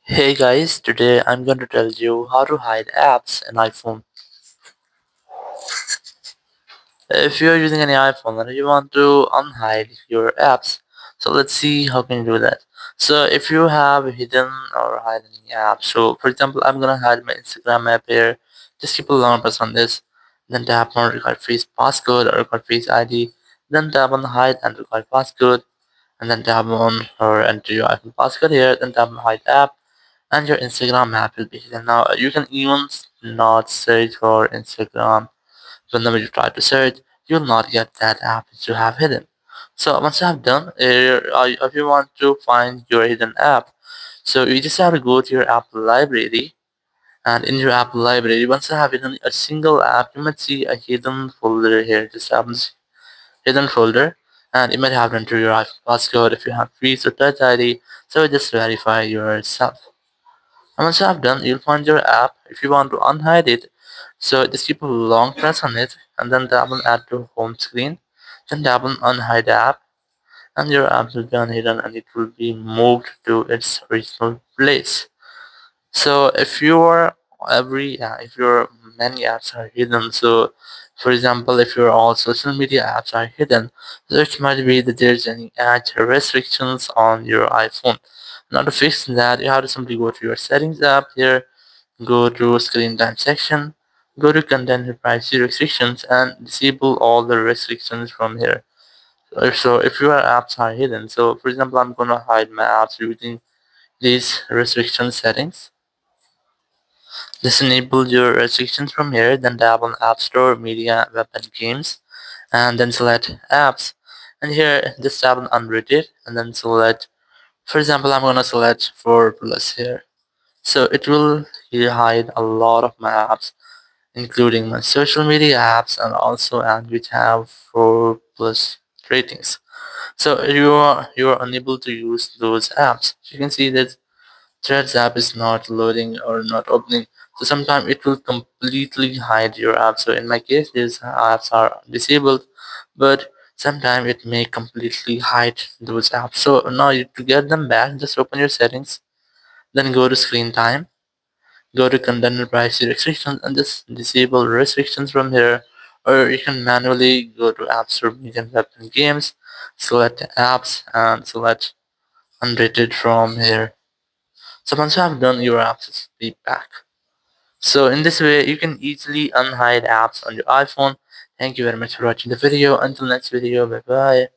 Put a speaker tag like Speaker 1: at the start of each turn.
Speaker 1: Hey guys, today I'm going to tell you how to hide apps in iPhone. If you're using any iPhone and you want to unhide your apps, so let's see how can you do that. So if you have hidden or hidden any apps, so for example, I'm gonna hide my Instagram app here. Just keep a long press on this, then tap on record face passcode or record face ID, then tap on hide and record passcode, and then tap on or enter your iPhone passcode here, then tap on hide app and your Instagram app will be hidden. Now you can even not search for Instagram. Whenever you try to search, you'll not get that app that you have hidden. So once you have done, if you want to find your hidden app, so you just have to go to your app library, and in your app library, once you have hidden a single app, you might see a hidden folder here. Just have this hidden folder, and you might have to enter your iPhone passcode if you have Face or Touch ID. So just verify yourself. And once you have done, you'll find your app. If you want to unhide it, so just keep a long press on it and then tap on add to home screen. Then tap on unhide app and your app will be unhidden and it will be moved to its original place. So if your many apps are hidden, so for example, if your all social media apps are hidden, so it might be that there's any ad restrictions on your iPhone. Now to fix that, you have to simply go to your settings app here, go to screen time section, go to content and privacy restrictions, and disable all the restrictions from here. So if your apps are hidden, so for example, I'm gonna hide my apps using these restriction settings. Just enable your restrictions from here, then tap on App Store, Media, Web and Games, and then select Apps. And here, just tap on Unrated, and then select, for example, I'm gonna select 4 plus here. So it will hide a lot of my apps, including my social media apps and also apps which have 4 plus ratings. So you are unable to use those apps. You can see that Threads app is not loading or not opening. So sometimes it will completely hide your app. So in my case, these apps are disabled, but sometimes it may completely hide those apps. So now to get them back, just open your settings, then go to screen time, go to content and privacy restrictions, and just disable restrictions from here. Or you can manually go to App Store, Media, Web, and Games, select apps, and select unrated from here. So once you have done, your apps will be back. So in this way, you can easily unhide apps on your iPhone. Thank you very much for watching the video. Until next video, bye bye.